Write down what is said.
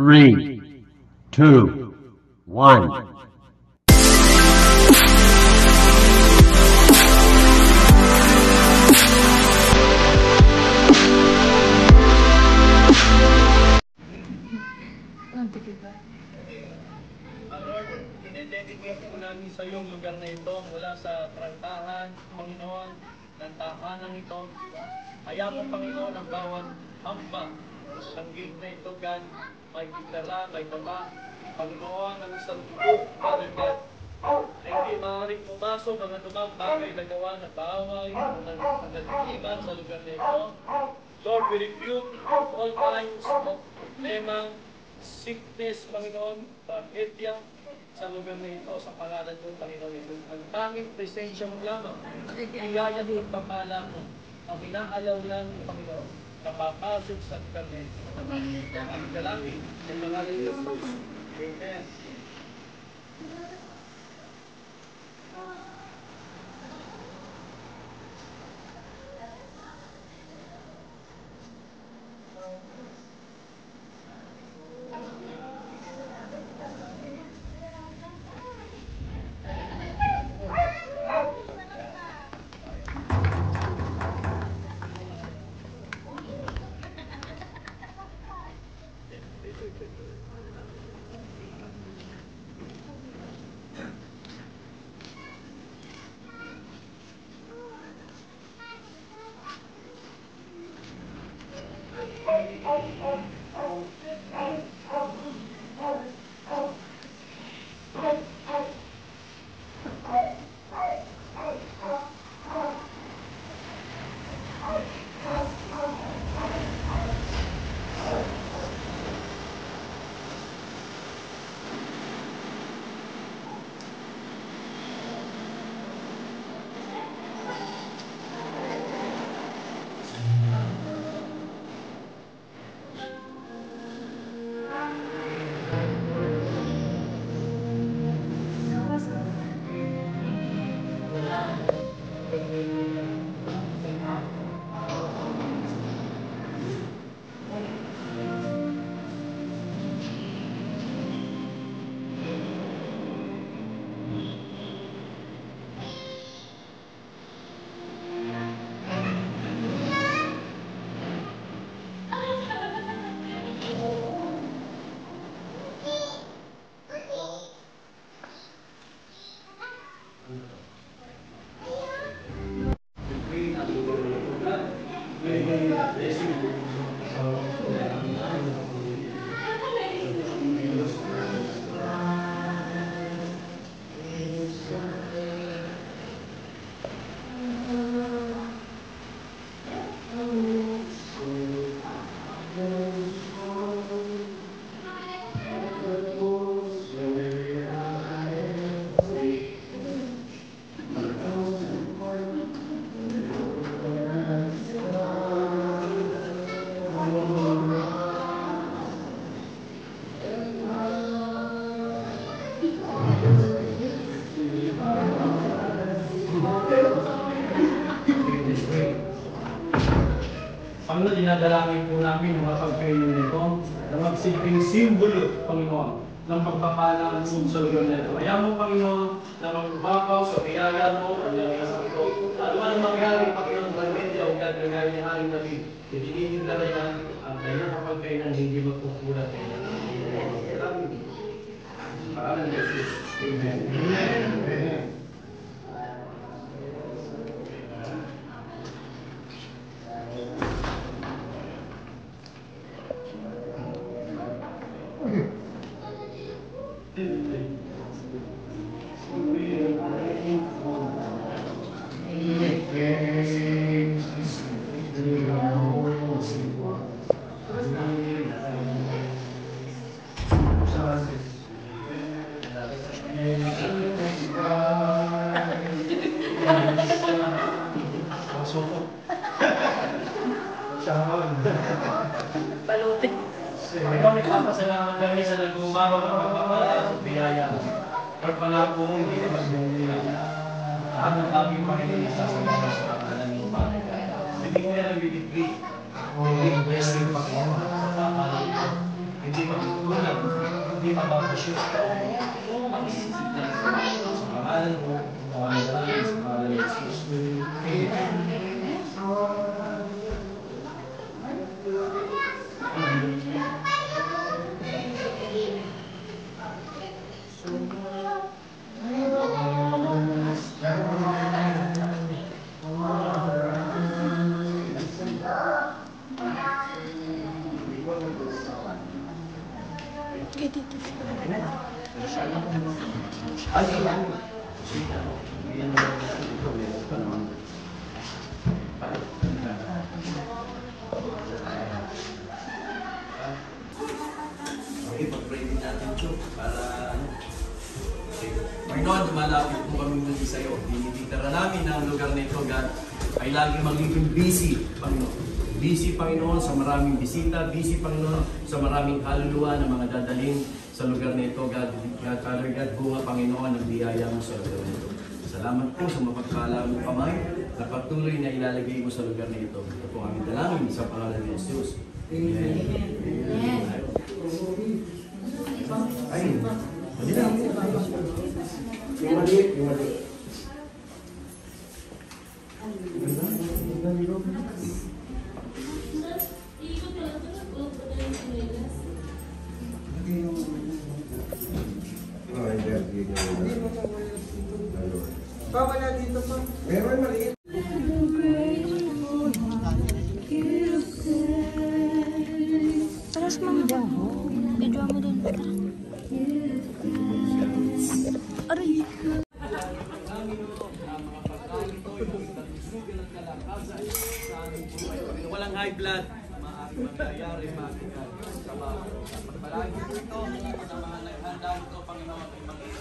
3, 2, 1. Lord, dinededicate ko namin sa iyong lugar na ito mula sa trangkahan, Panginoon, ng tahanan ito. Kaya mo, Panginoon, ang bawat hamba ng gate na ito, God, may gitara, may baba. Panginoon, ang isang group, Father God, ay hindi maaaring pumasok ang anumang bagay na gawa ng baway, ng nagtigiban sa lugar na ito. Lord, we rebuke all kinds of problema, sickness, Panginoon, tragedya sa lugar na ito, sa pangalan mo, Panginoon ito. Ang tanging presensya mo lamang, iyaya at pagpapala mo, ang inaalaw lang, Panginoon, napapasok sa lugar na ito. Ang dalangin, sa pangalan ni Jesus. Amen. Panginoon, dinadalangin po namin mga pagkainin nito na magsilbing simbolo, Panginoon, ng pagpapala mo sa lugar na ito. Kaya mo, Panginoon, na magbabaw sa biyaya mo, ang nangyayari ito. Ano man ang mangyari, Panginoon, Valmedia o God, nangyari ni Haring David, ibigin na rin ang kanyang kapagkainan, hindi magkukulat. Pangalan ni Jesus. Amen. Amen. Balutin. Pagkakang nagpapasalamat kami sa nag-umawa ng pagpapala sa biyaya. Pagpangako mong hindi magbibigay. Lahat ng aming Panginoon isasagot sa pangalan ng Panginoon. Hindi ko na nagbibigay. Hindi blessing Panginoon sa pangalan ng hindi magtutulad, hindi mababasyo ang isisignan sa pangalan mo, sa pangalan ni Jesus. Pag-pray din natin ito para Panginoon, dumalapit po kami muli sa iyo. Dinititira namin na ang lugar na ito, God, ay laging magiging busy, Panginoon. Busy, Panginoon, sa maraming bisita. Busy, Panginoon, sa maraming kaluluwa na mga dadalhin sa lugar na ito, God. Father God, bunga, Panginoon, ang biyaya mo sa lugar na ito. Salamat po sa mapagpala mo kamay na patuloy na ilalagay mo sa lugar na ito. Ito po aming dalangin sa pangalan ni Jesus. Amen. Amen. Ay, hindi na. Yung maliit, yung maliit. Bawal na dito pa. Meron maliit. Taras mga daho. Video mo dun. Aray. Walang high blood, maaaring mangyayari, maaaring sa pagpalagi po ito, sa mga naghanda ito, Panginoon, ay maging